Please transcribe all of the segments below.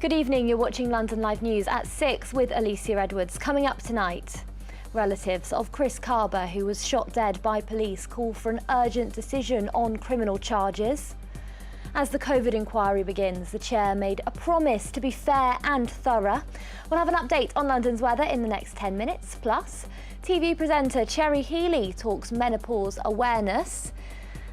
Good evening, you're watching London Live News at 6 with Alicia Edwards. Coming up tonight, relatives of Chris Carber, who was shot dead by police, call for an urgent decision on criminal charges. As the COVID inquiry begins, the chair made a promise to be fair and thorough. We'll have an update on London's weather in the next 10 minutes. Plus, TV presenter Cherry Healey talks menopause awareness.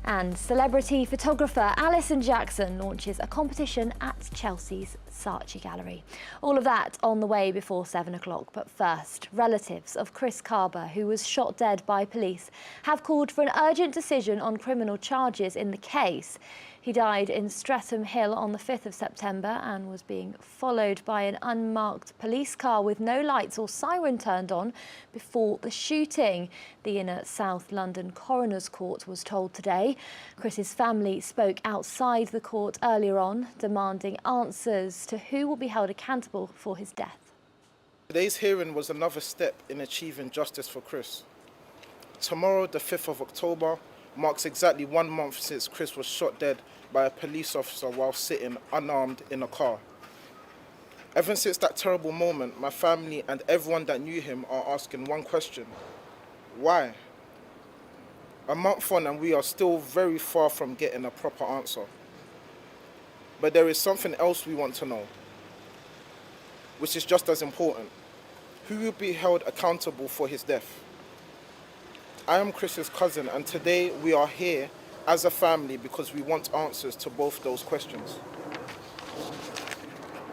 And celebrity photographer Alison Jackson launches a competition at Chelsea's Saatchi Gallery. All of that on the way before 7 o'clock. But first, relatives of Chris Carber, who was shot dead by police, have called for an urgent decision on criminal charges in the case. He died in Streatham Hill on the 5th of September and was being followed by an unmarked police car with no lights or siren turned on before the shooting. The inner South London Coroner's Court was told today. Chris's family spoke outside the court earlier on, demanding answers to who will be held accountable for his death. Today's hearing was another step in achieving justice for Chris. Tomorrow, the 5th of October, marks exactly 1 month since Chris was shot dead by a police officer while sitting unarmed in a car. Ever since that terrible moment, my family and everyone that knew him are asking one question: why? A month on and we are still very far from getting a proper answer. But there is something else we want to know, which is just as important. Who will be held accountable for his death? I am Chris's cousin, and today we are here as a family because we want answers to both those questions.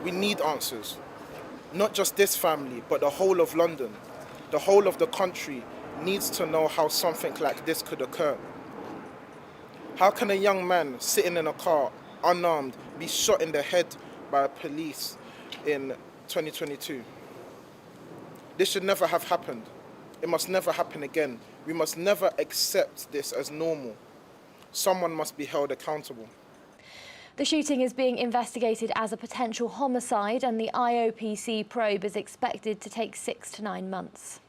We need answers. Not just this family, but the whole of London, the whole of the country needs to know how something like this could occur. How can a young man sitting in a car, unarmed, be shot in the head by police in 2022? This should never have happened. It must never happen again. We must never accept this as normal. Someone must be held accountable. The shooting is being investigated as a potential homicide, and the IOPC probe is expected to take 6 to 9 months.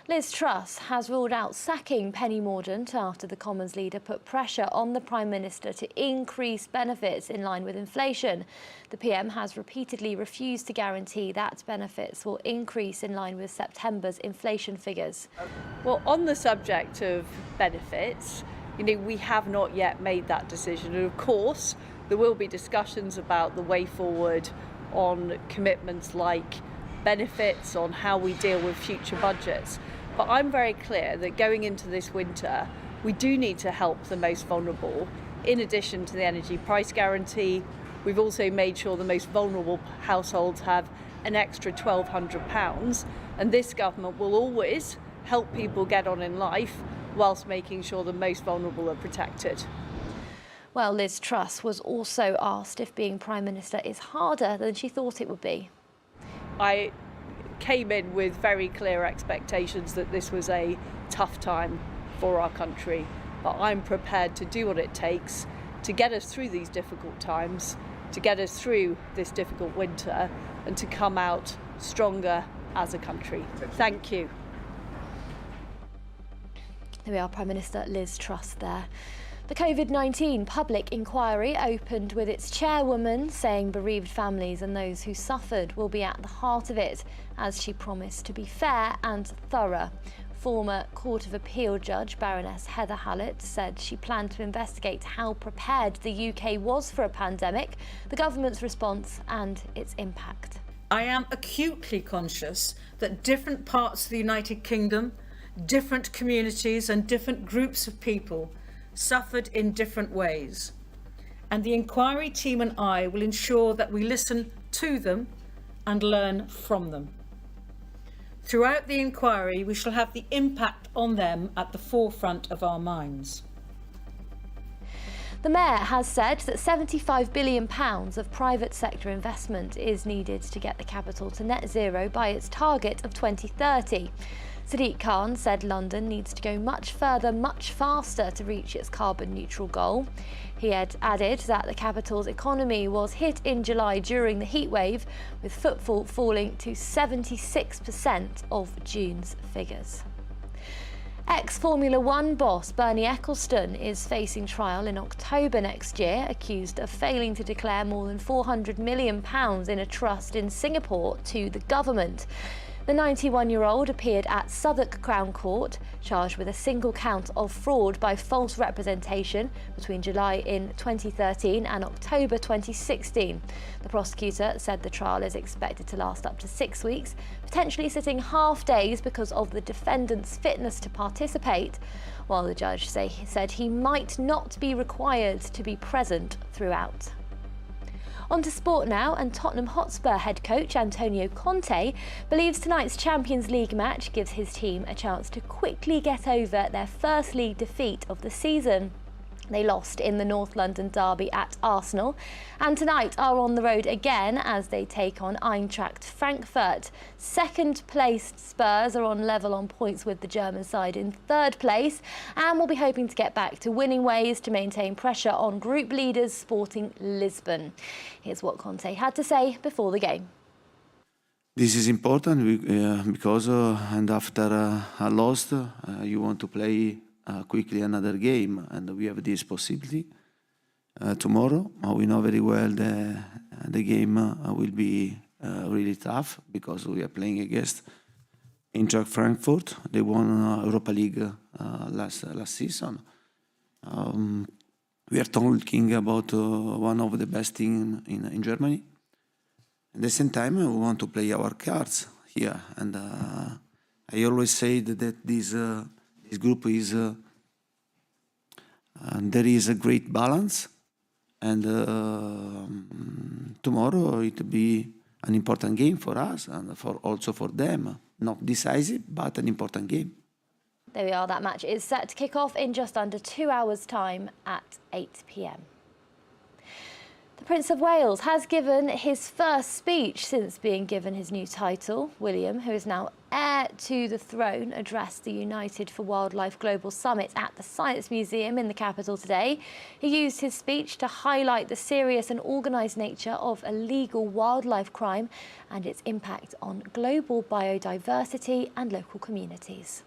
Liz Truss has ruled out sacking Penny Mordaunt after the Commons leader put pressure on the Prime Minister to increase benefits in line with inflation. The PM has repeatedly refused to guarantee that benefits will increase in line with September's inflation figures. Well, on the subject of benefits, we have not yet made that decision. And of course, there will be discussions about the way forward on commitments like benefits, on how we deal with future budgets. But I'm very clear that going into this winter, we do need to help the most vulnerable. In addition to the energy price guarantee, we've also made sure the most vulnerable households have an extra £1,200. And this government will always help people get on in life whilst making sure the most vulnerable are protected. Well, Liz Truss was also asked if being Prime Minister is harder than she thought it would be. I came in with very clear expectations that this was a tough time for our country, but I'm prepared to do what it takes to get us through these difficult times, to get us through this difficult winter, and to come out stronger as a country. Thank you. There we are, Prime Minister Liz Truss there. The COVID-19 public inquiry opened with its chairwoman saying bereaved families and those who suffered will be at the heart of it, as she promised to be fair and thorough. Former Court of Appeal Judge Baroness Heather Hallett said she planned to investigate how prepared the UK was for a pandemic, the government's response and its impact. I am acutely conscious that different parts of the United Kingdom, different communities and different groups of people suffered in different ways. And the inquiry team and I will ensure that we listen to them and learn from them. Throughout the inquiry, we shall have the impact on them at the forefront of our minds. The Mayor has said that £75 billion of private sector investment is needed to get the capital to net zero by its target of 2030. Sadiq Khan said London needs to go much further, much faster to reach its carbon neutral goal. He had added that the capital's economy was hit in July during the heatwave, with footfall falling to 76% of June's figures. Ex-Formula One boss Bernie Ecclestone is facing trial in October next year, accused of failing to declare more than £400 million in a trust in Singapore to the government. The 91-year-old appeared at Southwark Crown Court, charged with a single count of fraud by false representation between July in 2013 and October 2016. The prosecutor said the trial is expected to last up to 6 weeks, potentially sitting half days because of the defendant's fitness to participate, while the judge said he might not be required to be present throughout. On to sport now, and Tottenham Hotspur head coach Antonio Conte believes tonight's Champions League match gives his team a chance to quickly get over their first league defeat of the season. They lost in the North London derby at Arsenal, and tonight are on the road again as they take on Eintracht Frankfurt. Second-placed Spurs are on level on points with the German side in third place, and will be hoping to get back to winning ways to maintain pressure on group leaders Sporting Lisbon. Here's what Conte had to say before the game. This is important because and after a loss, you want to play quickly another game, and we have this possibility tomorrow. We know very well the game will be really tough because we are playing against Eintracht Frankfurt. They won Europa League last season. We are talking about one of the best teams in Germany. At the same time, we want to play our cards here, and I always say that this group is there is a great balance, and tomorrow it will be an important game for us and also for them. Not decisive, but an important game. There we are, that match is set to kick off in just under 2 hours' time at 8 p.m. The Prince of Wales has given his first speech since being given his new title. William, who is now heir to the throne, addressed the United for Wildlife Global Summit at the Science Museum in the capital today. He used his speech to highlight the serious and organised nature of illegal wildlife crime and its impact on global biodiversity and local communities.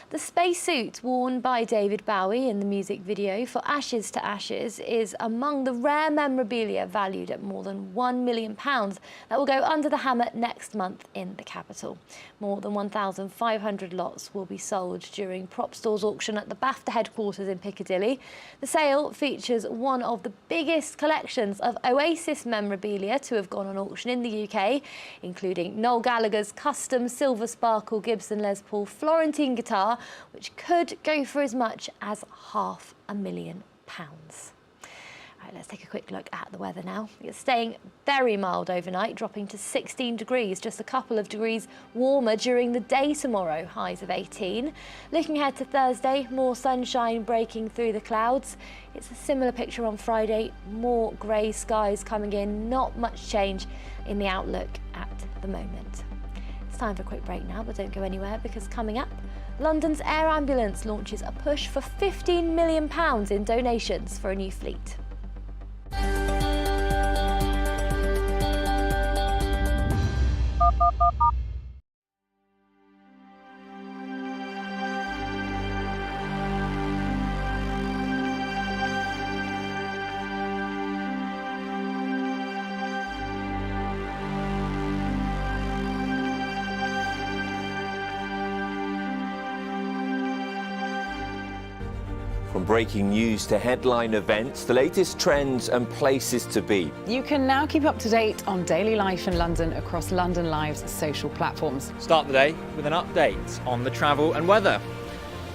The spacesuit worn by David Bowie in the music video for Ashes to Ashes is among the rare memorabilia valued at more than £1 million that will go under the hammer next month in the capital. More than 1,500 lots will be sold during Prop Store's auction at the BAFTA headquarters in Piccadilly. The sale features one of the biggest collections of Oasis memorabilia to have gone on auction in the UK, including Noel Gallagher's custom Silver Sparkle Gibson Les Paul Florentine guitar, which could go for as much as £500,000. Right, let's take a quick look at the weather now. It's staying very mild overnight, dropping to 16 degrees, just a couple of degrees warmer during the day tomorrow, highs of 18. Looking ahead to Thursday, more sunshine breaking through the clouds. It's a similar picture on Friday, more grey skies coming in, not much change in the outlook at the moment. It's time for a quick break now, but don't go anywhere, because coming up, London's Air Ambulance launches a push for £15 million in donations for a new fleet. From breaking news to headline events, the latest trends and places to be. You can now keep up to date on daily life in London across London Live's social platforms. Start the day with an update on the travel and weather,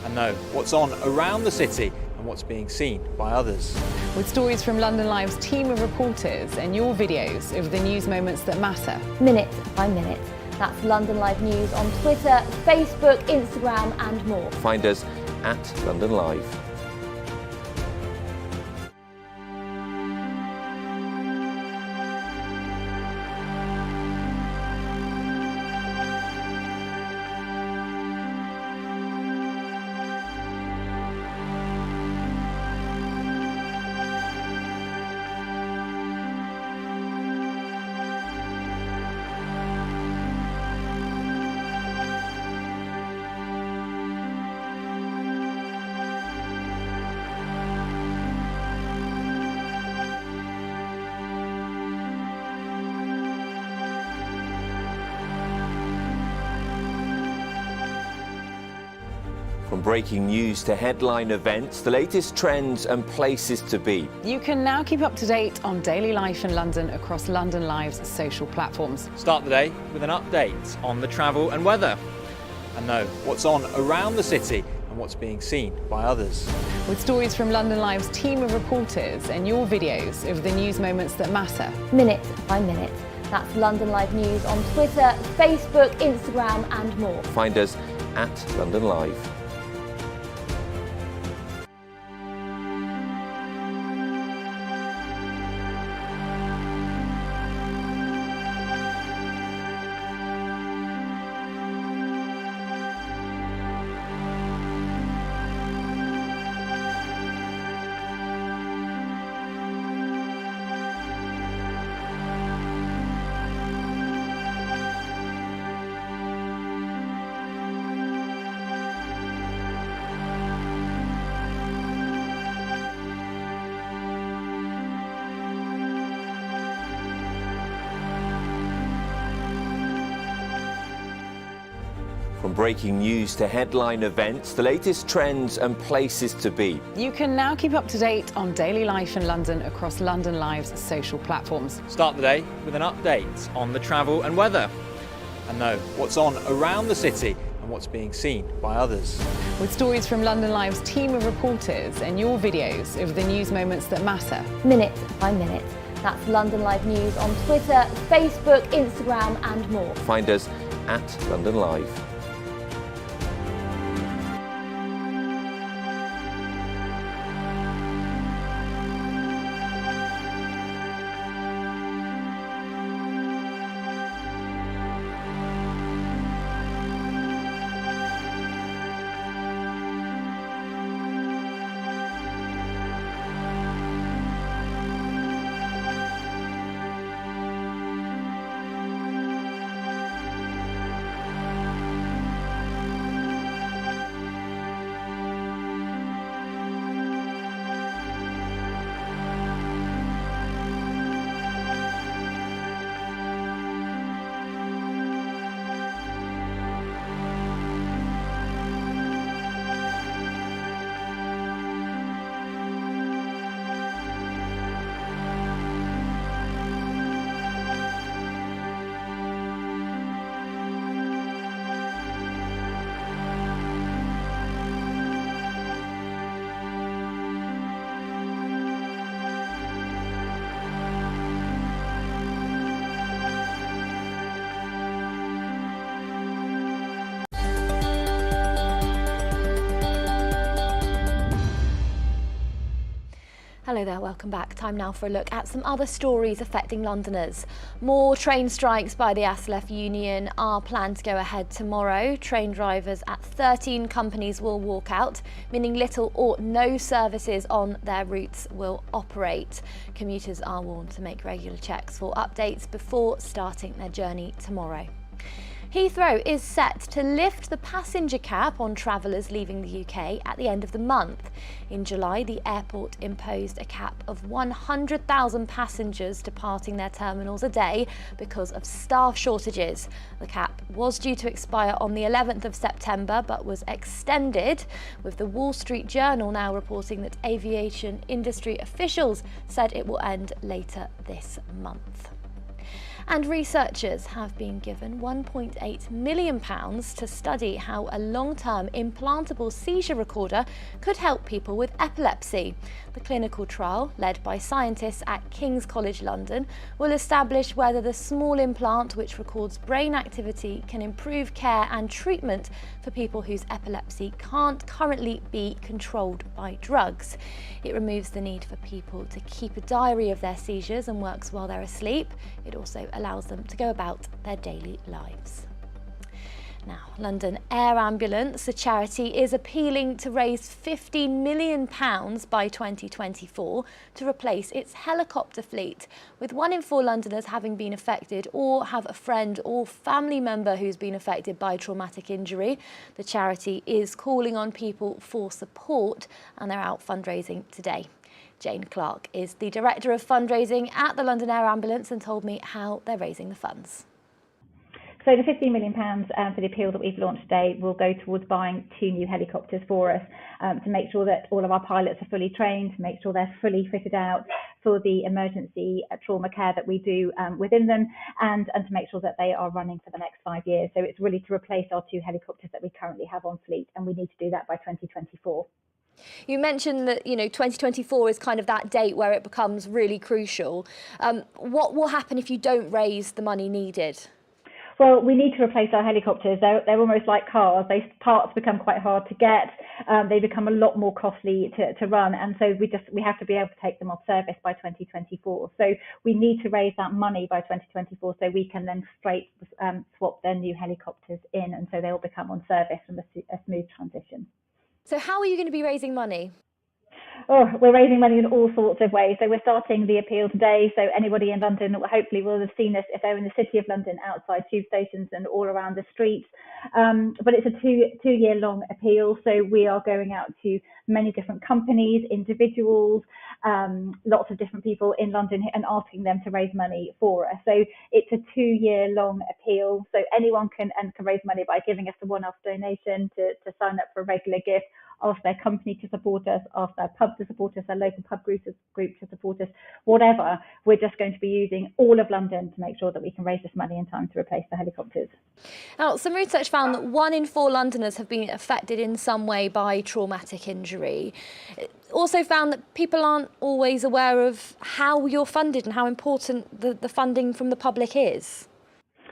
and know what's on around the city and what's being seen by others. With stories from London Live's team of reporters and your videos of the news moments that matter. Minute by minute. That's London Live News on Twitter, Facebook, Instagram and more. Find us at London Live. From breaking news to headline events, the latest trends and places to be. You can now keep up to date on daily life in London across London Live's social platforms. Start the day with an update on the travel and weather, and know what's on around the city and what's being seen by others. With stories from London Live's team of reporters and your videos of the news moments that matter. Minute by minute. That's London Live News on Twitter, Facebook, Instagram and more. Find us at London Live. From breaking news to headline events, the latest trends and places to be. You can now keep up to date on daily life in London across London Live's social platforms. Start the day with an update on the travel and weather, and know what's on around the city and what's being seen by others. With stories from London Live's team of reporters and your videos of the news moments that matter. Minute by minute. That's London Live News on Twitter, Facebook, Instagram and more. Find us at London Live. Hello there, welcome back. Time now for a look at some other stories affecting Londoners. More train strikes by the ASLEF union are planned to go ahead tomorrow. Train drivers at 13 companies will walk out, meaning little or no services on their routes will operate. Commuters are warned to make regular checks for updates before starting their journey tomorrow. Heathrow is set to lift the passenger cap on travellers leaving the UK at the end of the month. In July, the airport imposed a cap of 100,000 passengers departing their terminals a day because of staff shortages. The cap was due to expire on the 11th of September but was extended, with the Wall Street Journal now reporting that aviation industry officials said it will end later this month. And researchers have been given £1.8 million to study how a long-term implantable seizure recorder could help people with epilepsy. The clinical trial, led by scientists at King's College London, will establish whether the small implant, which records brain activity, can improve care and treatment for people whose epilepsy can't currently be controlled by drugs. It removes the need for people to keep a diary of their seizures and works while they're asleep. It also allows them to go about their daily lives. Now, London Air Ambulance, a charity, is appealing to raise £15 million by 2024 to replace its helicopter fleet, with 1 in 4 Londoners having been affected or have a friend or family member who's been affected by traumatic injury. The charity is calling on people for support and they're out fundraising today. Jane Clark is the Director of Fundraising at the London Air Ambulance and told me how they're raising the funds. So the £15 million for the appeal that we've launched today will go towards buying 2 new helicopters for us to make sure that all of our pilots are fully trained, to make sure they're fully fitted out for the emergency trauma care that we do within them, and to make sure that they are running for the next 5 years. So it's really to replace our 2 helicopters that we currently have on fleet, and we need to do that by 2024. You mentioned that 2024 is kind of that date where it becomes really crucial. What will happen if you don't raise the money needed? Well, we need to replace our helicopters. They're almost like cars. Those parts become quite hard to get. They become a lot more costly to run, and so we have to be able to take them off service by 2024. So we need to raise that money by 2024 so we can then straight swap their new helicopters in, and so they will become on service from a smooth transition. So how are you going to be raising money? Oh, we're raising money in all sorts of ways. So we're starting the appeal today. So anybody in London hopefully will have seen us if they're in the City of London, outside tube stations and all around the streets. But it's a two-year long appeal. So we are going out to many different companies, individuals, lots of different people in London, and asking them to raise money for us. So it's a 2-year long appeal. So anyone can raise money by giving us a one-off donation, to sign up for a regular gift, ask their company to support us, ask their pub to support us, their local pub group to support us, whatever. We're just going to be using all of London to make sure that we can raise this money in time to replace the helicopters. Now, some research found that 1 in 4 Londoners have been affected in some way by traumatic injury. It also found that people aren't always aware of how you're funded and how important the funding from the public is.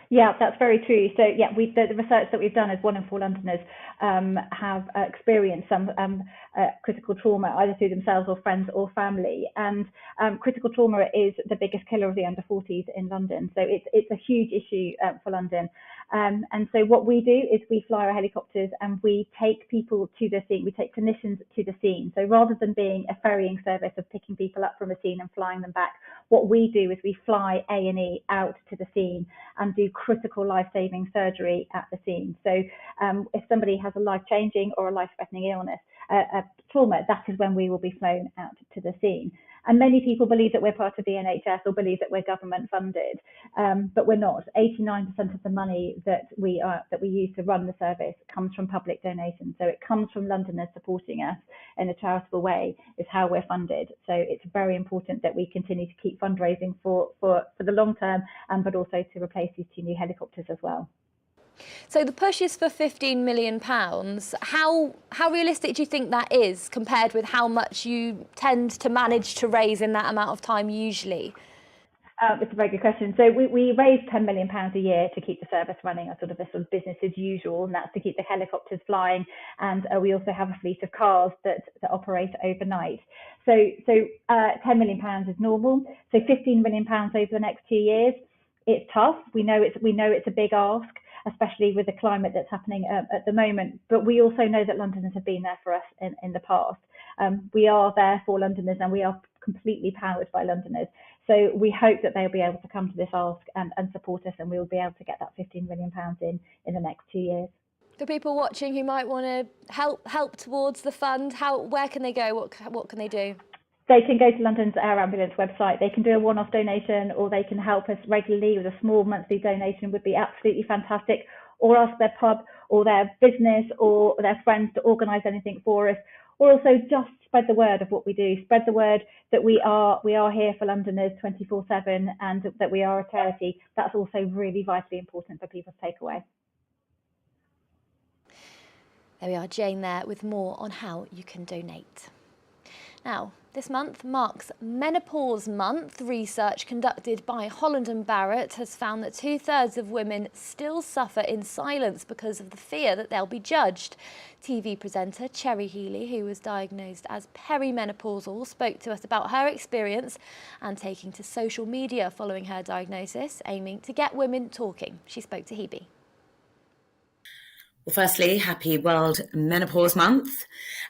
Yeah, that's very true. So yeah, the research that we've done is 1 in 4 Londoners have experienced some critical trauma, either through themselves or friends or family. And critical trauma is the biggest killer of the under 40s in London. So it's a huge issue for London. And so what we do is we fly our helicopters and we take people to the scene. We take clinicians to the scene. So rather than being a ferrying service of picking people up from a scene and flying them back, what we do is we fly A&E out to the scene and do critical life-saving surgery at the scene. So if somebody has a life-changing or a life-threatening illness, trauma, that is when we will be flown out to the scene. And many people believe that we're part of the NHS or believe that we're government funded, but we're not. 89% of the money that we use to run the service comes from public donations. So it comes from Londoners supporting us in a charitable way is how we're funded. So it's very important that we continue to keep fundraising for the long term, but also to replace these 2 new helicopters as well. So the push is for £15 million. How realistic do you think that is compared with how much you tend to manage to raise in that amount of time usually? It's a very good question. So we raise £10 million a year to keep the service running, a sort of business as usual, and that's to keep the helicopters flying. And we also have a fleet of cars that operate overnight. So £10 million is normal. So £15 million over the next 2 years. It's tough. We know it's a big ask, especially with the climate that's happening at the moment. But we also know that Londoners have been there for us in the past. We are there for Londoners and we are completely powered by Londoners. So we hope that they'll be able to come to this ask and support us, and we'll be able to get that £15 million in the next 2 years. For people watching who might want to help towards the fund, where can they go? What can they do? They can go to London's Air Ambulance website. They can do a one-off donation, or they can help us regularly with a small monthly donation would be absolutely fantastic, or ask their pub or their business or their friends to organise anything for us, or also just spread the word of what we do. Spread the word that we are here for Londoners 24/7 and that we are a charity. That's also really vitally important for people to take away. There we are, Jane there with more on how you can donate. Now, this month marks Menopause Month. Research conducted by Holland and Barrett has found that 2/3 of women still suffer in silence because of the fear that they'll be judged. TV presenter Cherry Healey, who was diagnosed as perimenopausal, spoke to us about her experience and taking to social media following her diagnosis, aiming to get women talking. She spoke to Hebe. Well, firstly, happy World Menopause Month.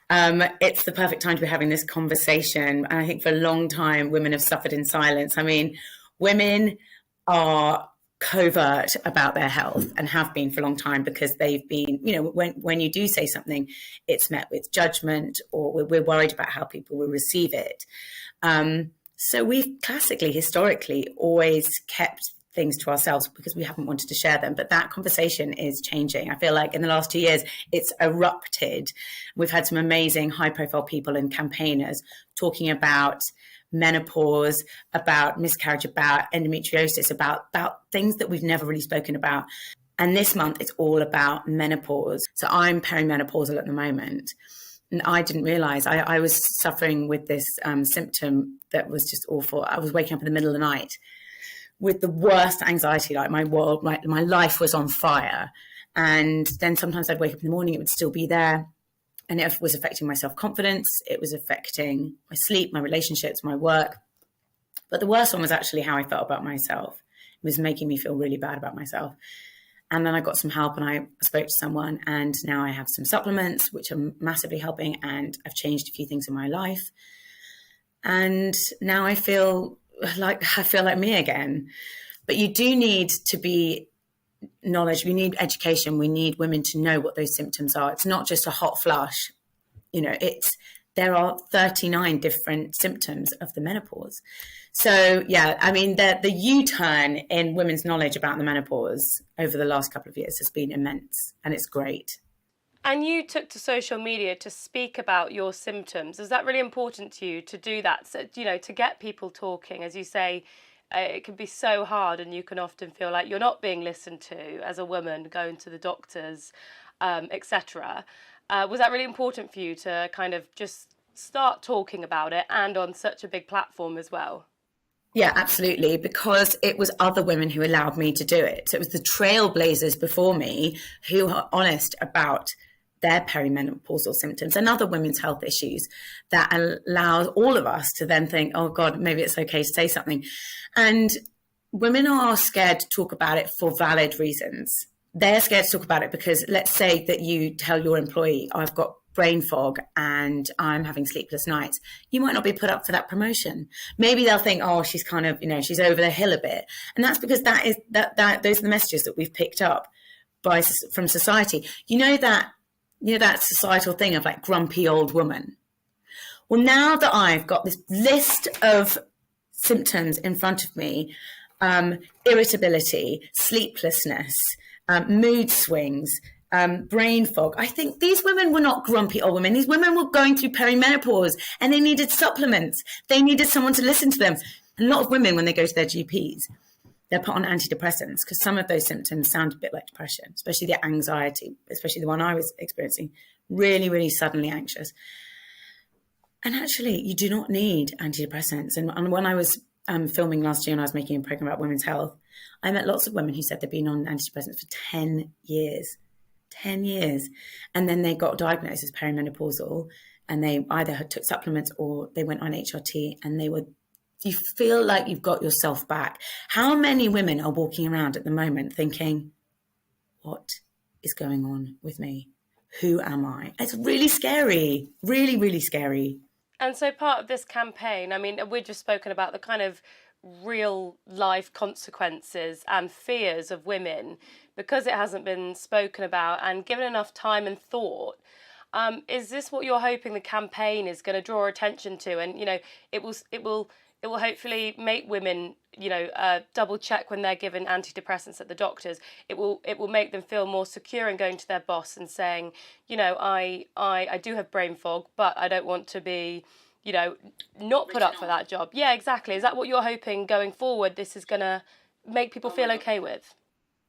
It's the perfect time to be having this conversation. And I think for a long time, women have suffered in silence. I mean, women are covert about their health and have been for a long time because they've been, when you do say something, it's met with judgment, or we're worried about how people will receive it. So we've classically, historically, always kept things to ourselves because we haven't wanted to share them. But that conversation is changing. I feel like in the last 2 years, it's erupted. We've had some amazing high profile people and campaigners talking about menopause, about miscarriage, about endometriosis, about things that we've never really spoken about. And this month, it's all about menopause. So I'm perimenopausal at the moment. And I didn't realize I was suffering with this symptom that was just awful. I was waking up in the middle of the night with the worst anxiety, like my life was on fire. And then sometimes I'd wake up in the morning, it would still be there. And it was affecting my self-confidence. It was affecting my sleep, my relationships, my work. But the worst one was actually how I felt about myself. It was making me feel really bad about myself. And then I got some help and I spoke to someone, and now I have some supplements, which are massively helping, and I've changed a few things in my life. And now I feel like me again. But you do need to be knowledge. We need education. We need women to know what those symptoms are. It's not just a hot flush. There are 39 different symptoms of the menopause. So, yeah, I mean, the U-turn in women's knowledge about the menopause over the last couple of years has been immense, and it's great. And you took to social media to speak about your symptoms. Is that really important to you to do that? So, to get people talking, as you say, it can be so hard, and you can often feel like you're not being listened to as a woman going to the doctors, etc. Was that really important for you to kind of just start talking about it, and on such a big platform as well? Yeah, absolutely, because it was other women who allowed me to do it. So it was the trailblazers before me who are honest about their perimenopausal symptoms and other women's health issues that allows all of us to then think, oh God, maybe it's okay to say something. And women are scared to talk about it for valid reasons. They're scared to talk about it because let's say that you tell your employee, I've got brain fog and I'm having sleepless nights. You might not be put up for that promotion. Maybe they'll think, oh, she's kind of, she's over the hill a bit. And that's because those are the messages that we've picked up from society. That societal thing of like grumpy old woman. Well, now that I've got this list of symptoms in front of me, irritability, sleeplessness, mood swings, brain fog. I think these women were not grumpy old women. These women were going through perimenopause and they needed supplements. They needed someone to listen to them. A lot of women, when they go to their GPs, they're put on antidepressants because some of those symptoms sound a bit like depression, especially the anxiety, especially the one I was experiencing, really, really suddenly anxious. And actually, you do not need antidepressants. And when I was filming last year and I was making a program about women's health, I met lots of women who said they'd been on antidepressants for 10 years. 10 years. And then they got diagnosed as perimenopausal and they either took supplements or they went on HRT and you feel like you've got yourself back. How many women are walking around at the moment thinking, what is going on with me? Who am I? It's really scary, really, really scary. And so part of this campaign, I mean, we've just spoken about the kind of real life consequences and fears of women because it hasn't been spoken about and given enough time and thought. Is this what you're hoping the campaign is going to draw attention to? And, it will hopefully make women, double check when they're given antidepressants at the doctors. It will make them feel more secure in going to their boss and saying, I do have brain fog, but I don't want to be, not put up for that job. Yeah, exactly. Is that what you're hoping going forward? This is going to make people feel okay with?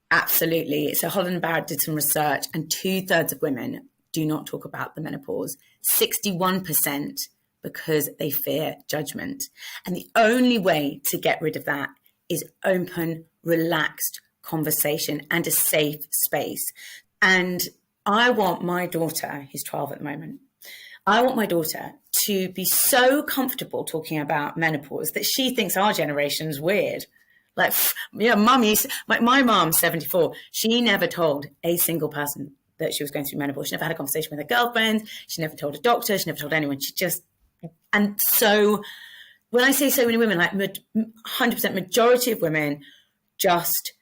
Absolutely. So Holland Barrett did some research and 2/3 of women do not talk about the menopause. 61% because they fear judgment. And the only way to get rid of that is open, relaxed conversation and a safe space. And I want my daughter, who's 12 at the moment, I want my daughter to be so comfortable talking about menopause that she thinks our generation's weird. Like, my mom's 74. She never told a single person that she was going through menopause. She never had a conversation with her girlfriends. She never told a doctor. She never told anyone. And so when I say so many women, like 100% majority of women just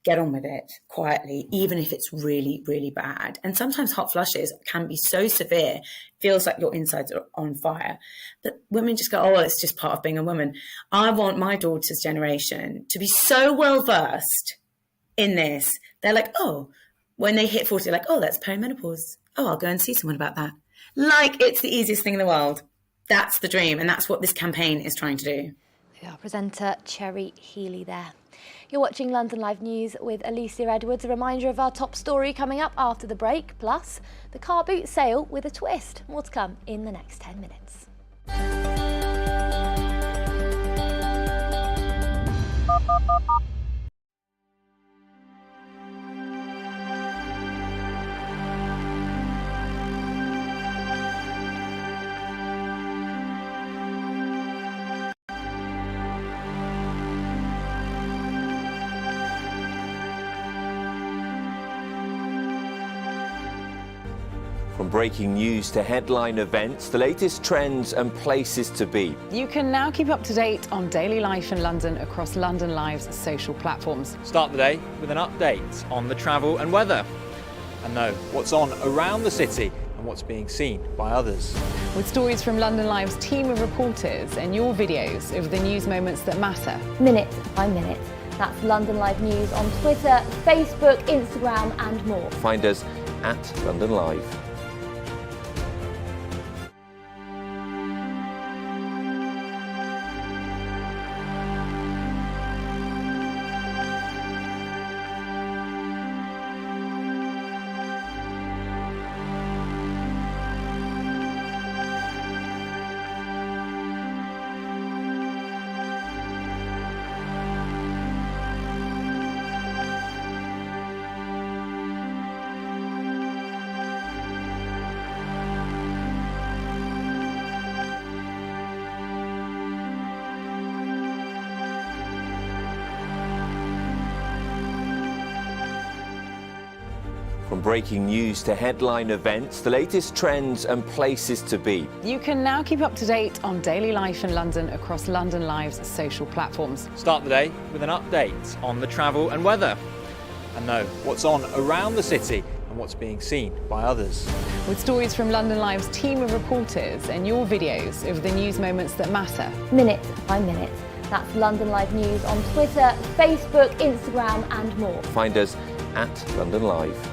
get on with it quietly, even if it's really, really bad. And sometimes hot flushes can be so severe, feels like your insides are on fire, that women just go, oh, well, it's just part of being a woman. I want my daughter's generation to be so well versed in this. They're like, oh, when they hit 40, like, oh, that's perimenopause. Oh, I'll go and see someone about that. Like it's the easiest thing in the world. That's the dream. And that's what this campaign is trying to do. Our presenter Cherry Healy there. You're watching London Live News with Alicia Edwards. A reminder of our top story coming up after the break, plus the car boot sale with a twist. More to come in the next 10 minutes. From breaking news to headline events, the latest trends and places to be. You can now keep up to date on daily life in London across London Live's social platforms. Start the day with an update on the travel and weather, and know what's on around the city and what's being seen by others. With stories from London Live's team of reporters and your videos of the news moments that matter. Minute by minute. That's London Live News on Twitter, Facebook, Instagram and more. Find us at London Live. From breaking news to headline events, the latest trends and places to be. You can now keep up to date on daily life in London across London Live's social platforms. Start the day with an update on the travel and weather, and know what's on around the city and what's being seen by others. With stories from London Live's team of reporters and your videos of the news moments that matter. Minute by minute. That's London Live News on Twitter, Facebook, Instagram and more. Find us at London Live.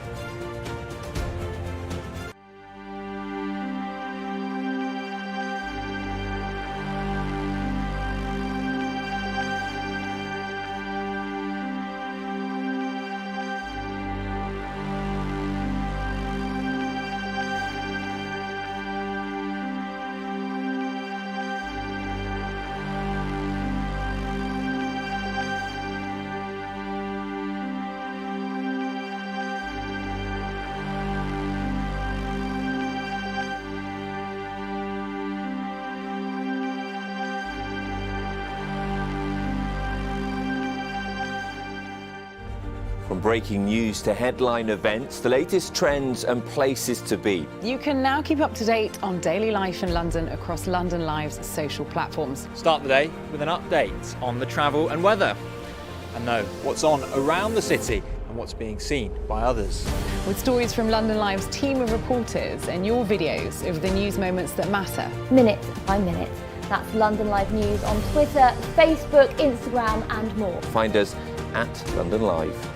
From breaking news to headline events, the latest trends and places to be. You can now keep up to date on daily life in London across London Live's social platforms. Start the day with an update on the travel and weather, and know what's on around the city and what's being seen by others. With stories from London Live's team of reporters and your videos of the news moments that matter. Minute by minute. That's London Live News on Twitter, Facebook, Instagram and more. Find us at London Live.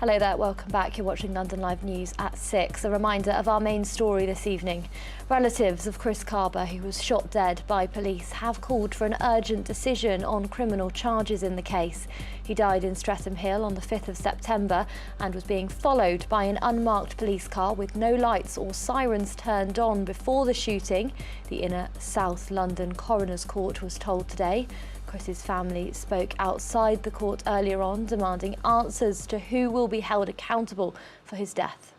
Hello there, welcome back. You're watching London Live News at 6. A reminder of our main story this evening. Relatives of Chris Carber, who was shot dead by police, have called for an urgent decision on criminal charges in the case. He died in Streatham Hill on the 5th of September and was being followed by an unmarked police car with no lights or sirens turned on before the shooting, the inner South London Coroner's Court was told today. Chris's family spoke outside the court earlier on, demanding answers to who will be held accountable for his death.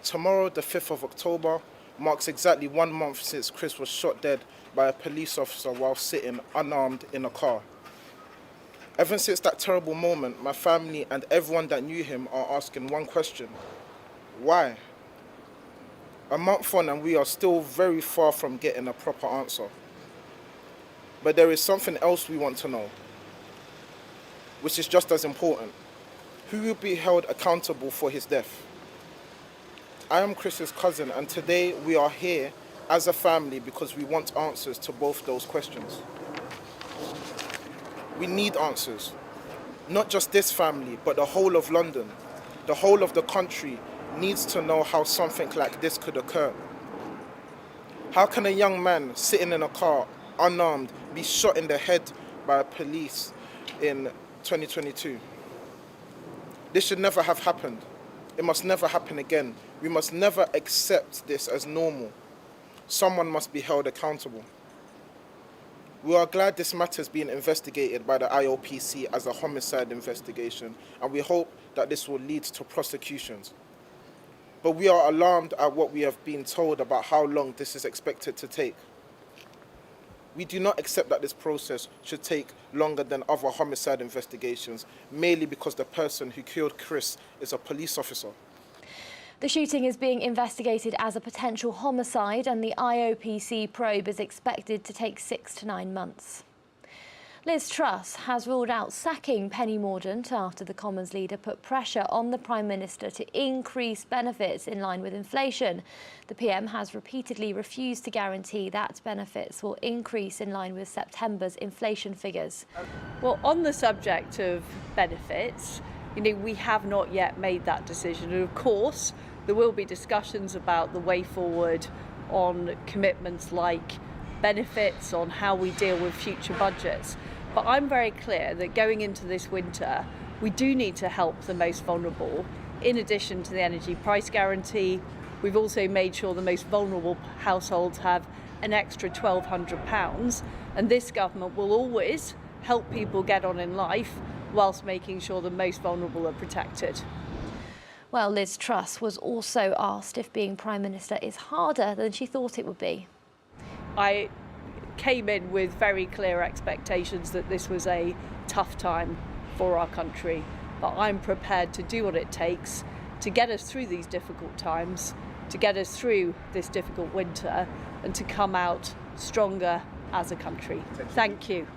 Tomorrow, the 5th of October, marks exactly 1 month since Chris was shot dead by a police officer while sitting unarmed in a car. Ever since that terrible moment, my family and everyone that knew him are asking one question: why? A month on and we are still very far from getting a proper answer. But there is something else we want to know, which is just as important. Who will be held accountable for his death? I am Chris's cousin, and today we are here as a family because we want answers to both those questions. We need answers. Not just this family, but the whole of London, the whole of the country needs to know how something like this could occur. How can a young man sitting in a car, unarmed, be shot in the head by police in 2022? This should never have happened. It must never happen again. We must never accept this as normal. Someone must be held accountable. We are glad this matter is being investigated by the IOPC as a homicide investigation, and we hope that this will lead to prosecutions. But we are alarmed at what we have been told about how long this is expected to take. We do not accept that this process should take longer than other homicide investigations, merely because the person who killed Chris is a police officer. The shooting is being investigated as a potential homicide, and the IOPC probe is expected to take 6 to 9 months. Liz Truss has ruled out sacking Penny Mordaunt after the Commons leader put pressure on the Prime Minister to increase benefits in line with inflation. The PM has repeatedly refused to guarantee that benefits will increase in line with September's inflation figures. Well, on the subject of benefits, we have not yet made that decision. And of course, there will be discussions about the way forward on commitments like benefits, on how we deal with future budgets. But I'm very clear that going into this winter, we do need to help the most vulnerable. In addition to the energy price guarantee, we've also made sure the most vulnerable households have an extra £1,200. And this government will always help people get on in life whilst making sure the most vulnerable are protected. Well, Liz Truss was also asked if being Prime Minister is harder than she thought it would be. I came in with very clear expectations that this was a tough time for our country, but I'm prepared to do what it takes to get us through these difficult times, to get us through this difficult winter, and to come out stronger as a country. Thank you.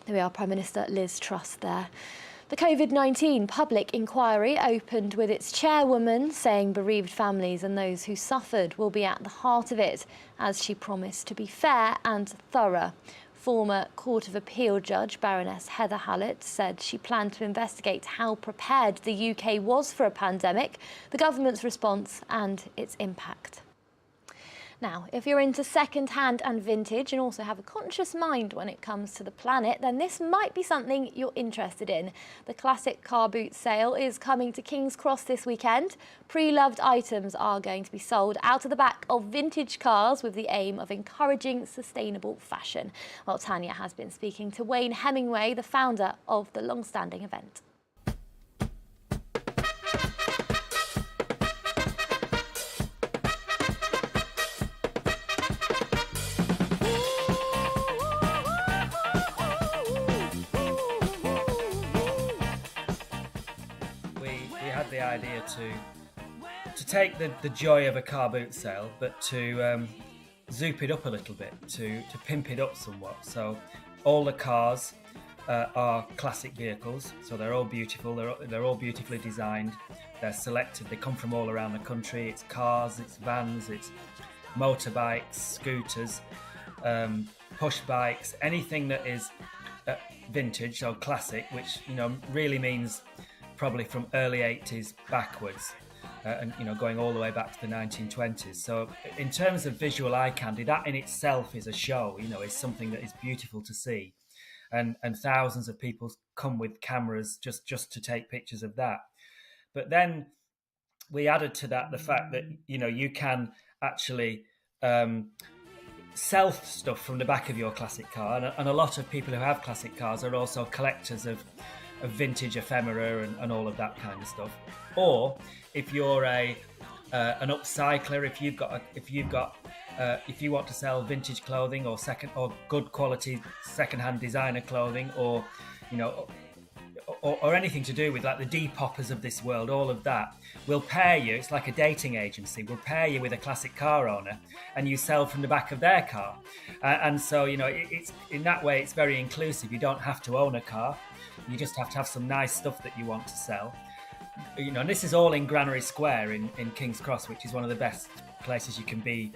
There we are, Prime Minister Liz Truss there. The COVID-19 public inquiry opened with its chairwoman saying bereaved families and those who suffered will be at the heart of it, as she promised to be fair and thorough. Former Court of Appeal Judge Baroness Heather Hallett said she planned to investigate how prepared the UK was for a pandemic, the government's response and its impact. Now, if you're into second-hand and vintage and also have a conscious mind when it comes to the planet, then this might be something you're interested in. The classic car boot sale is coming to King's Cross this weekend. Pre-loved items are going to be sold out of the back of vintage cars with the aim of encouraging sustainable fashion. Well, Tanya has been speaking to Wayne Hemingway, the founder of the long-standing event. The idea to take the joy of a car boot sale, but to zoop it up a little bit, to pimp it up somewhat. So all the cars are classic vehicles, so they're all beautiful, they're all beautifully designed, they're selected, they come from all around the country. It's cars, it's vans, it's motorbikes, scooters, push bikes, anything that is vintage, so classic, which really means probably from early 80s backwards, and going all the way back to the 1920s. So in terms of visual eye candy, that in itself is a show. Is something that is beautiful to see, and thousands of people come with cameras just to take pictures of that. But then we added to that the fact that you can actually sell stuff from the back of your classic car, and a lot of people who have classic cars are also collectors of vintage ephemera and all of that kind of stuff. Or if you're an upcycler, if you want to sell vintage clothing or good quality second-hand designer clothing, or or anything to do with like the Depoppers of this world, all of that, we'll pair you. It's like a dating agency. We'll pair you with a classic car owner, and you sell from the back of their car. And so it's in that way, it's very inclusive. You don't have to own a car. You just have to have some nice stuff that you want to sell. And this is all in Granary Square in King's Cross, which is one of the best places you can be,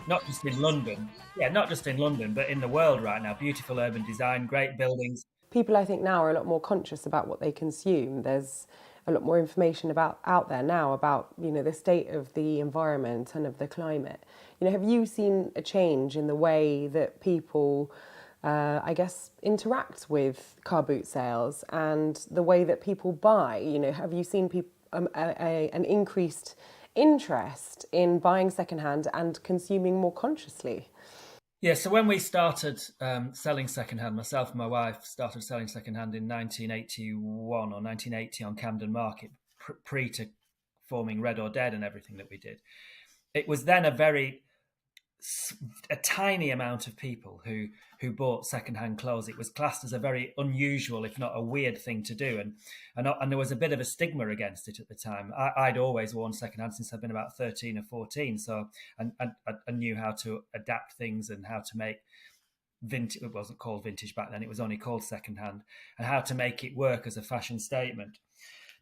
not just in London. Yeah, not just in London, but in the world right now. Beautiful urban design, great buildings. People, I think, now are a lot more conscious about what they consume. There's a lot more information out there now about, the state of the environment and of the climate. Have you seen a change in the way that people, interact with car boot sales and the way that people buy? Have you seen an increased interest in buying secondhand and consuming more consciously? Yeah, so when we started selling secondhand, myself and my wife started selling secondhand in 1981 or 1980 on Camden Market, pre to forming Red or Dead and everything that we did. It was then a tiny amount of people who bought secondhand clothes. It was classed as a very unusual, if not a weird thing to do, and there was a bit of a stigma against it at the time. I'd always worn secondhand since I've been about 13 or 14, so and I knew how to adapt things and how to make vintage. It wasn't called vintage back then; it was only called secondhand, and how to make it work as a fashion statement.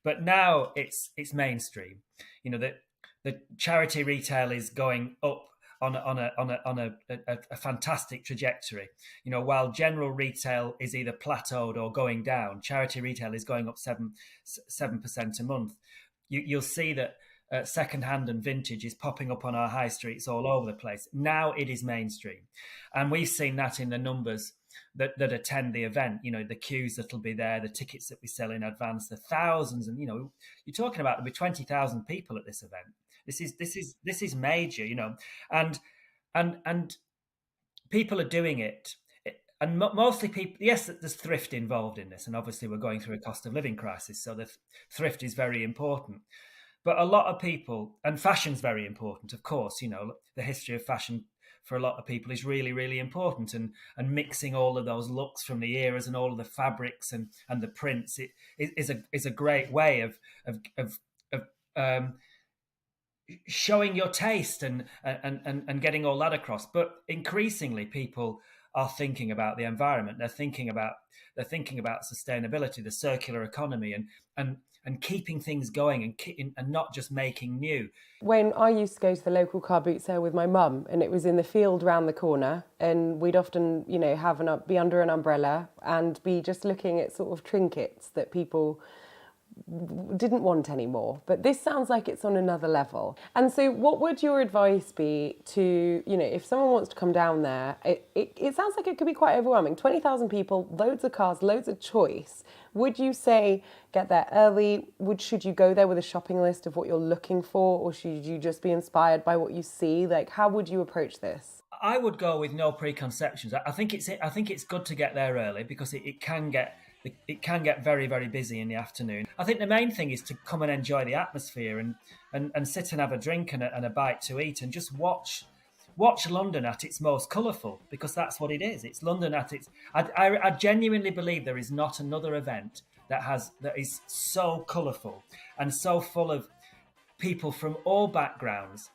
But now it's mainstream. That the charity retail is going up on a fantastic trajectory. While general retail is either plateaued or going down, charity retail is going up 7% a month. You'll see that secondhand and vintage is popping up on our high streets all over the place. Now it is mainstream, and we've seen that in the numbers that attend the event. The queues that'll be there, the tickets that we sell in advance, the thousands, and you're talking about there'll be 20,000 people at this event. This is major, and people are doing it, and mostly people. Yes, there's thrift involved in this, and obviously we're going through a cost of living crisis, so the thrift is very important. But a lot of people, and fashion's very important, of course. The history of fashion for a lot of people is really, really important, and mixing all of those looks from the eras and all of the fabrics and the prints, it is a great way of showing your taste and getting all that across. But increasingly people are thinking about the environment. They're thinking about sustainability, the circular economy, and keeping things going and not just making new. When I used to go to the local car boot sale with my mum, and it was in the field round the corner, and we'd often be under an umbrella and be just looking at sort of trinkets that people didn't want anymore. But this sounds like it's on another level. And so what would your advice be to, if someone wants to come down there, it sounds like it could be quite overwhelming. 20,000 people, loads of cars, loads of choice. Would you say get there early? Should you go there with a shopping list of what you're looking for, or should you just be inspired by what you see? Like, how would you approach this? I would go with no preconceptions. I think it's good to get there early, because it can get very, very busy in the afternoon. I think the main thing is to come and enjoy the atmosphere and sit and have a drink and a bite to eat, and just watch London at its most colourful, because that's what it is. It's London at its... I genuinely believe there is not another event that is so colourful and so full of people from all backgrounds.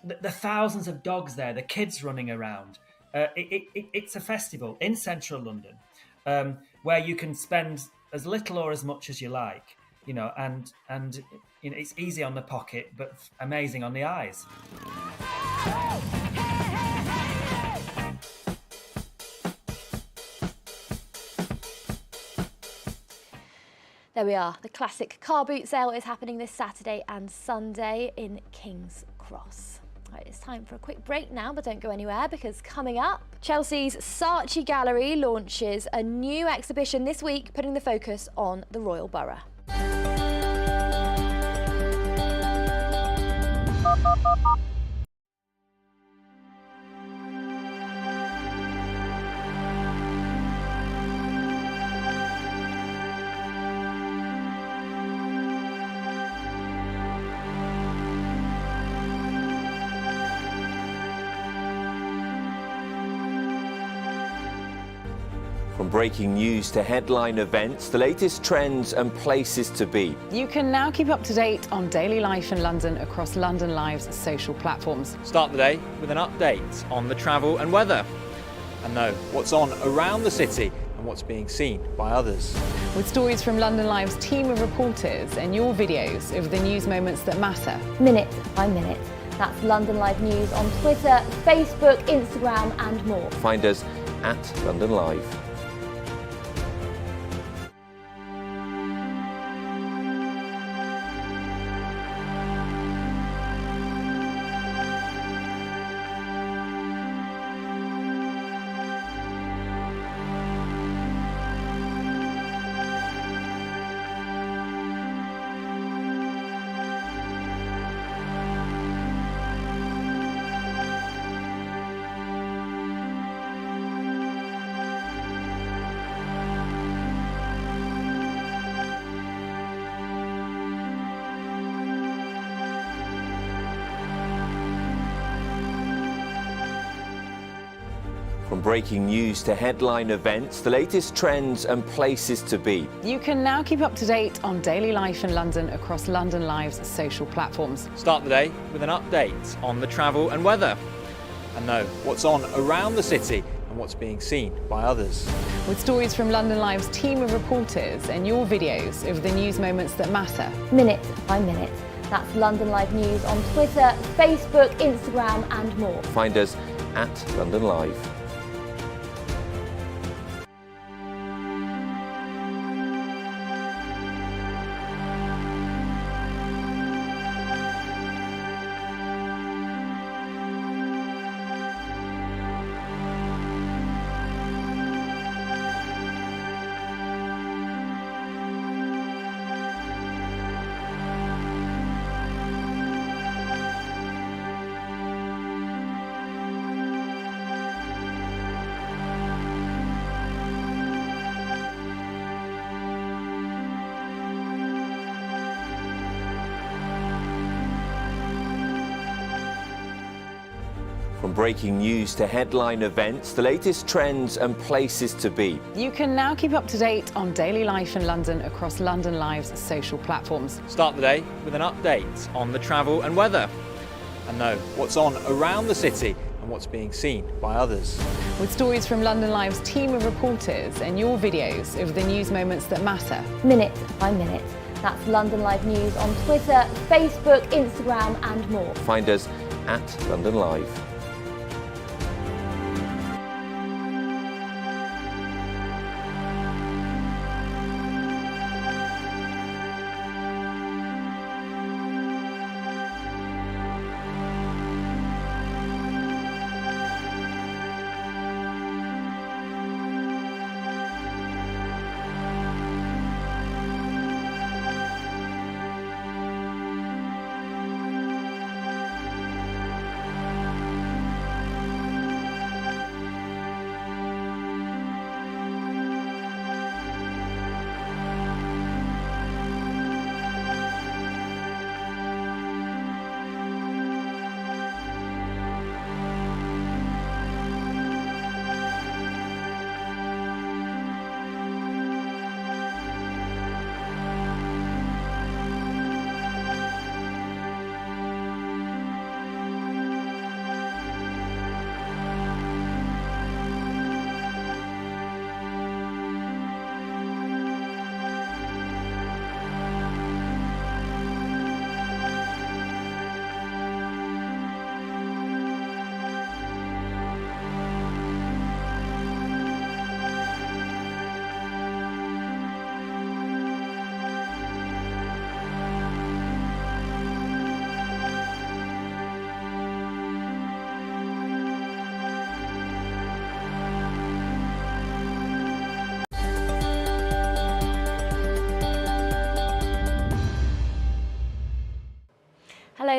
The thousands of dogs there, the kids running around. It's a festival in central London, where you can spend as little or as much as you like, and it's easy on the pocket, but amazing on the eyes. There we are. The classic car boot sale is happening this Saturday and Sunday in King's Cross. Right, it's time for a quick break now, but don't go anywhere because coming up, Chelsea's Saatchi Gallery launches a new exhibition this week, putting the focus on the Royal Borough. From breaking news to headline events, the latest trends and places to be. You can now keep up to date on daily life in London across London Live's social platforms. Start the day with an update on the travel and weather, and know what's on around the city and what's being seen by others. With stories from London Live's team of reporters and your videos of the news moments that matter. Minute by minute. That's London Live News on Twitter, Facebook, Instagram and more. Find us at London Live. From breaking news to headline events, the latest trends and places to be. You can now keep up to date on daily life in London across London Live's social platforms. Start the day with an update on the travel and weather, and know what's on around the city and what's being seen by others. With stories from London Live's team of reporters and your videos of the news moments that matter. Minute by minute. That's London Live News on Twitter, Facebook, Instagram and more. Find us at London Live. From breaking news to headline events, the latest trends and places to be. You can now keep up to date on daily life in London across London Live's social platforms. Start the day with an update on the travel and weather, and know what's on around the city and what's being seen by others. With stories from London Live's team of reporters and your videos of the news moments that matter. Minute by minute. That's London Live News on Twitter, Facebook, Instagram and more. Find us at London Live.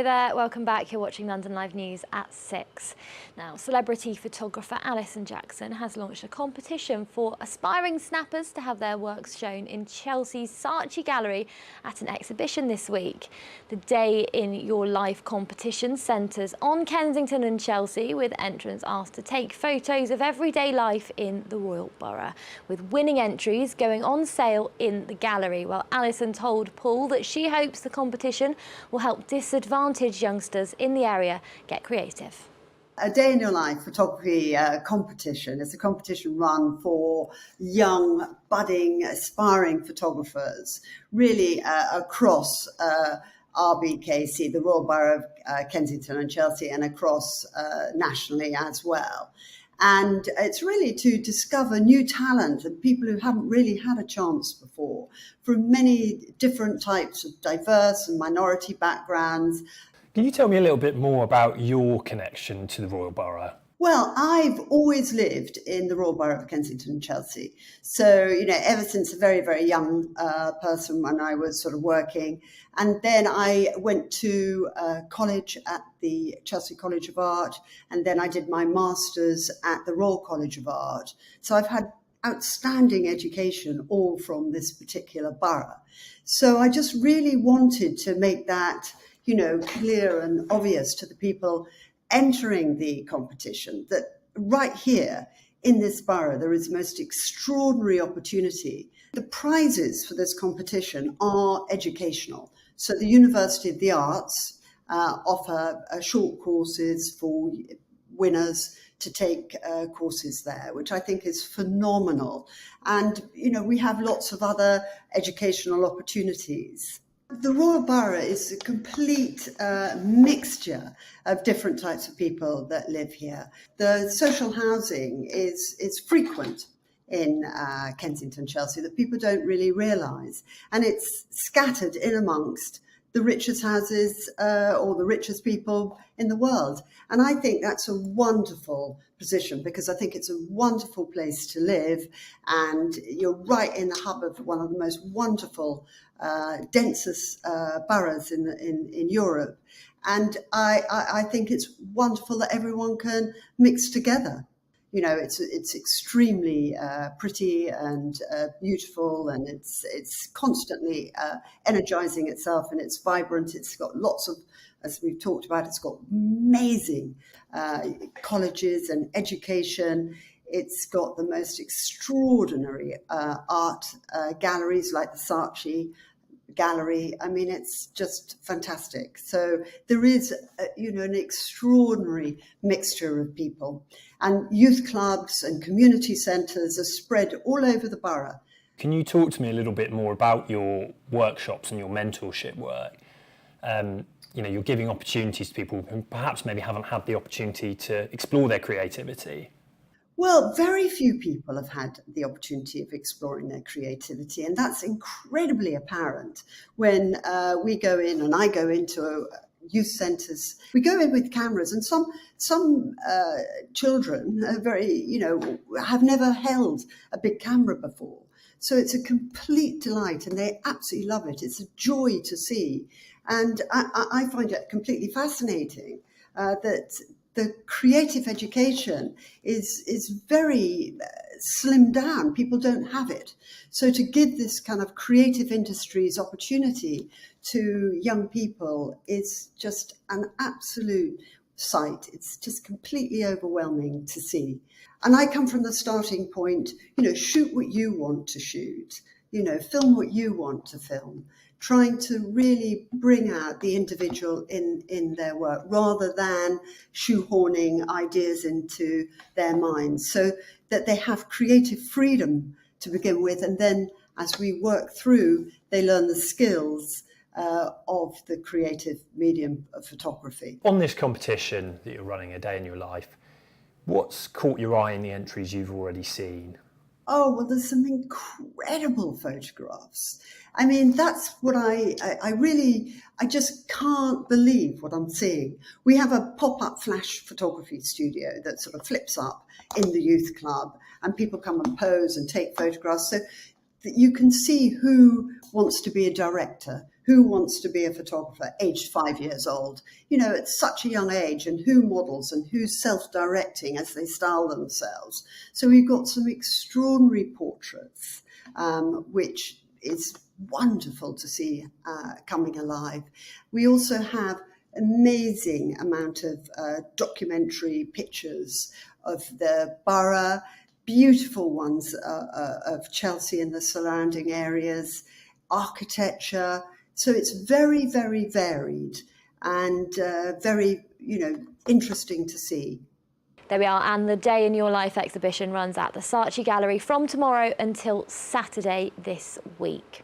there, welcome back. You're watching London Live News at 6. Now, celebrity photographer Alison Jackson has launched a competition for aspiring snappers to have their works shown in Chelsea's Saatchi Gallery at an exhibition this week. The Day in Your Life competition centres on Kensington and Chelsea, with entrants asked to take photos of everyday life in the Royal Borough, with winning entries going on sale in the gallery. Well, Alison told Paul that she hopes the competition will help disadvantaged youngsters in the area get creative. A Day in Your Life photography competition is a competition run for young, budding, aspiring photographers, really across RBKC, the Royal Borough of Kensington and Chelsea, and across nationally as well. And it's really to discover new talent and people who haven't really had a chance before, from many different types of diverse and minority backgrounds. Can you tell me a little bit more about your connection to the Royal Borough? Well, I've always lived in the Royal Borough of Kensington and Chelsea. So, ever since a very, very young person when I was sort of working. And then I went to college at the Chelsea College of Art. And then I did my master's at the Royal College of Art. So I've had outstanding education all from this particular borough. So I just really wanted to make that, clear and obvious to the people entering the competition, that right here in this borough there is most extraordinary opportunity. The prizes for this competition are educational. So the University of the Arts offer short courses for winners to take courses there, which I think is phenomenal. And, we have lots of other educational opportunities. The Royal Borough is a complete mixture of different types of people that live here. The social housing is frequent in Kensington, Chelsea, that people don't really realise. And it's scattered in amongst the richest houses or the richest people in the world. And I think that's a wonderful position, because I think it's a wonderful place to live, and you're right in the hub of one of the most wonderful, densest boroughs in Europe. And I think it's wonderful that everyone can mix together. It's extremely pretty and beautiful, and it's constantly energizing itself, and it's vibrant. It's got lots of, as we've talked about, it's got amazing colleges and education. It's got the most extraordinary art galleries like the Saatchi Gallery. I mean, it's just fantastic. So there is, an extraordinary mixture of people, and youth clubs and community centres are spread all over the borough. Can you talk to me a little bit more about your workshops and your mentorship work? You're giving opportunities to people who perhaps maybe haven't had the opportunity to explore their creativity. Well, very few people have had the opportunity of exploring their creativity, and that's incredibly apparent when we go in, and I go into youth centres. We go in with cameras, and some children are very, have never held a big camera before. So it's a complete delight, and they absolutely love it. It's a joy to see, and I find it completely fascinating that the creative education is very slimmed down. People don't have it. So to give this kind of creative industries opportunity to young people is just an absolute sight. It's just completely overwhelming to see. And I come from the starting point, shoot what you want to shoot, film what you want to film, trying to really bring out the individual in their work rather than shoehorning ideas into their minds, so that they have creative freedom to begin with. And then as we work through, they learn the skills of the creative medium of photography. On this competition that you're running, A Day in Your Life, what's caught your eye in the entries you've already seen? Oh, well, there's some incredible photographs. I mean, that's what I just can't believe what I'm seeing. We have a pop-up flash photography studio that sort of flips up in the youth club, and people come and pose and take photographs. So you can see who wants to be a director, who wants to be a photographer, aged 5 years old, at such a young age, and who models and who's self-directing as they style themselves. So we've got some extraordinary portraits, which is wonderful to see coming alive. We also have amazing amount of documentary pictures of the borough, beautiful ones of Chelsea and the surrounding areas, architecture. So it's very, very varied and very, interesting to see. There we are, and the Day in Your Life exhibition runs at the Saatchi Gallery from tomorrow until Saturday this week.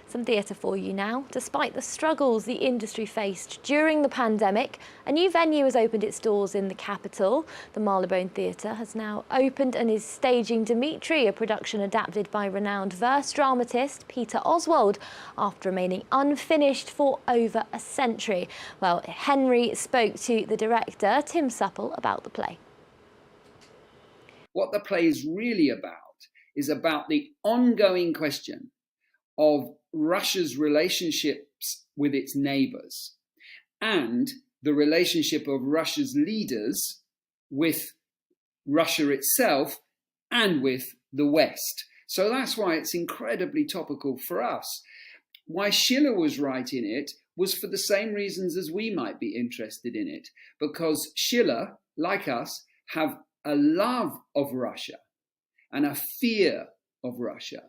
Some theatre for you now. Despite the struggles the industry faced during the pandemic, a new venue has opened its doors in the capital. The Marylebone Theatre has now opened and is staging Dimitri, a production adapted by renowned verse dramatist Peter Oswald, after remaining unfinished for over a century. Well, Henry spoke to the director, Tim Supple, about the play. What the play is really about is about the ongoing question of Russia's relationships with its neighbours and the relationship of Russia's leaders with Russia itself and with the West. So that's why it's incredibly topical for us. Why Schiller was writing it was for the same reasons as we might be interested in it, because Schiller, like us, have a love of Russia and a fear of Russia.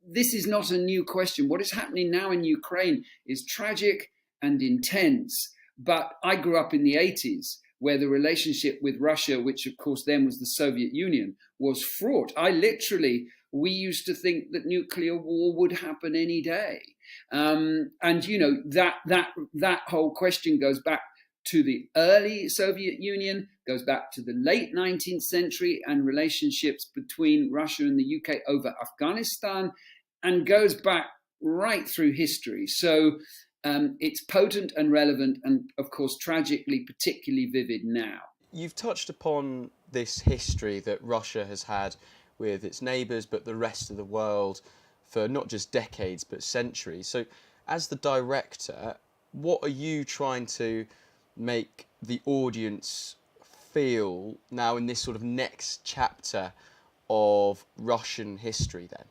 This is not a new question. What is happening now in Ukraine is tragic and intense. But I grew up in the 80s, where the relationship with Russia, which of course then was the Soviet Union, was fraught. We used to think that nuclear war would happen any day. That whole question goes back to the early Soviet Union, goes back to the late 19th century and relationships between Russia and the UK over Afghanistan, and goes back right through history. So it's potent and relevant and, of course, tragically particularly vivid now. You've touched upon this history that Russia has had with its neighbours, but the rest of the world for not just decades, but centuries. So as the director, what are you trying to make the audience feel now in this sort of next chapter of Russian history then?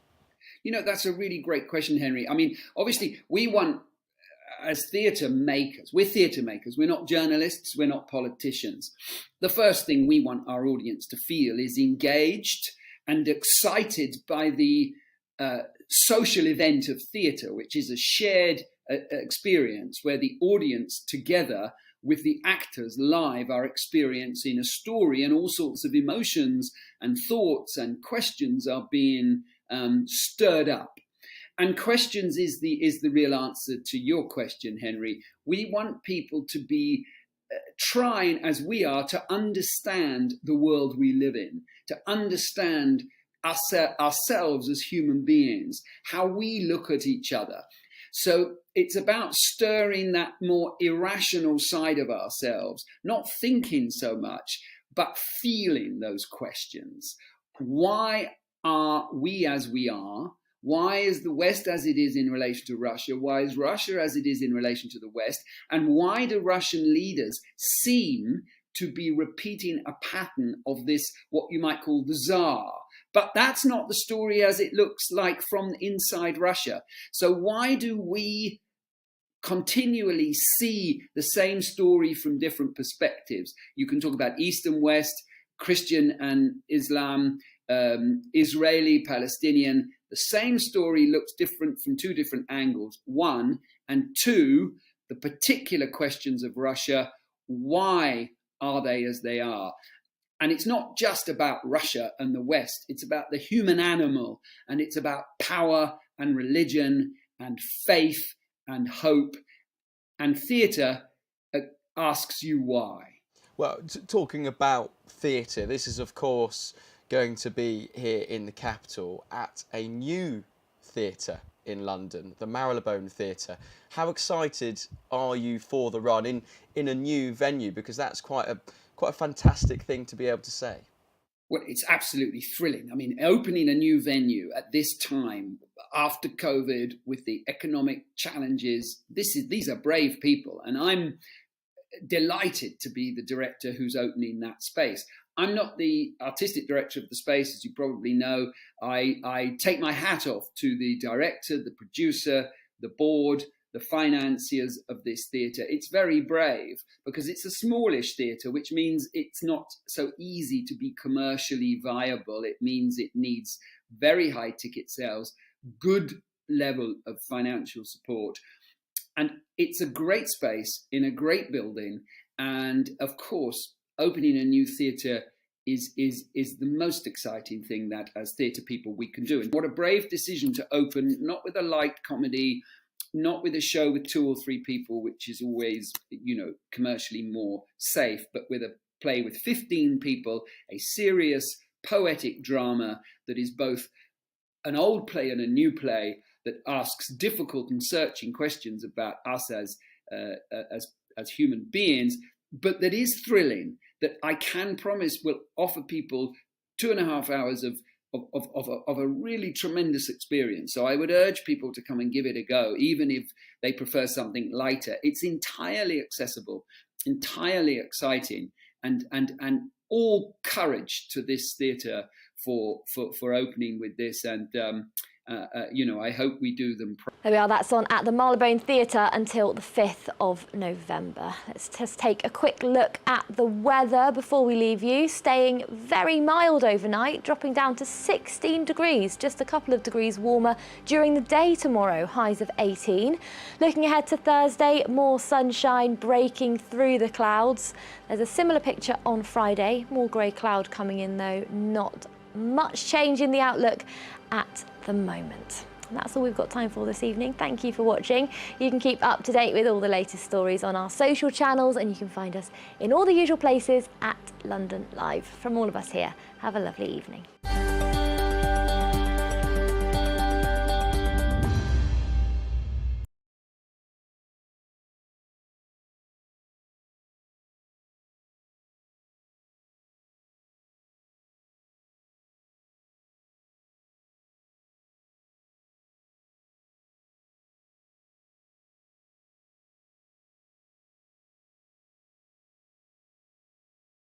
That's a really great question, Henry. I mean, obviously, we want, as theatre makers, we're not journalists, we're not politicians. The first thing we want our audience to feel is engaged and excited by the social event of theatre, which is a shared experience where the audience together with the actors live are experiencing a story, and all sorts of emotions and thoughts and questions are being stirred up. And questions is the real answer to your question, Henry. We want people to be trying, as we are, to understand the world we live in, to understand ourselves as human beings, how we look at each other. So it's about stirring that more irrational side of ourselves, not thinking so much, but feeling those questions. Why are we as we are? Why is the West as it is in relation to Russia? Why is Russia as it is in relation to the West? And why do Russian leaders seem to be repeating a pattern of this, what you might call the Tsar? But that's not the story as it looks like from inside Russia. So why do we continually see the same story from different perspectives? You can talk about East and West, Christian and Islam, Israeli, Palestinian. The same story looks different from two different angles. One, and two, the particular questions of Russia. Why are they as they are? And it's not just about Russia and the West. It's about the human animal, and it's about power and religion and faith and hope. And theatre asks you why. Well, talking about theatre, this is, of course, going to be here in the capital at a new theatre in London, the Marylebone Theatre. How excited are you for the run in a new venue? Because that's quite a fantastic thing to be able to say. Well, it's absolutely thrilling. I mean, opening a new venue at this time, after COVID, with the economic challenges, these are brave people, and I'm delighted to be the director who's opening that space. I'm not the artistic director of the space, as you probably know. I take my hat off to the director, the producer, the board, the financiers of this theatre. It's very brave because it's a smallish theatre, which means it's not so easy to be commercially viable. It means it needs very high ticket sales, good level of financial support. And it's a great space in a great building. And of course, opening a new theatre is the most exciting thing that as theatre people we can do. And what a brave decision to open, not with a light comedy, not with a show with 2 or 3 people, which is always, commercially more safe, but with a play with 15 people, a serious poetic drama that is both an old play and a new play that asks difficult and searching questions about us as human beings, but that is thrilling, that I can promise will offer people 2.5 hours of a really tremendous experience. So I would urge people to come and give it a go, even if they prefer something lighter. It's entirely accessible, entirely exciting, and all courage to this theatre for opening with this. And I hope we do them. There we are, that's on at the Marylebone Theatre until the 5th of November. Let's just take a quick look at the weather before we leave you. Staying very mild overnight, dropping down to 16 degrees, just a couple of degrees warmer during the day tomorrow, highs of 18. Looking ahead to Thursday, more sunshine breaking through the clouds. There's a similar picture on Friday, more grey cloud coming in though, not much change in the outlook at the moment. And that's all we've got time for this evening. Thank you for watching. You can keep up to date with all the latest stories on our social channels, and you can find us in all the usual places at London Live. From all of us here, have a lovely evening.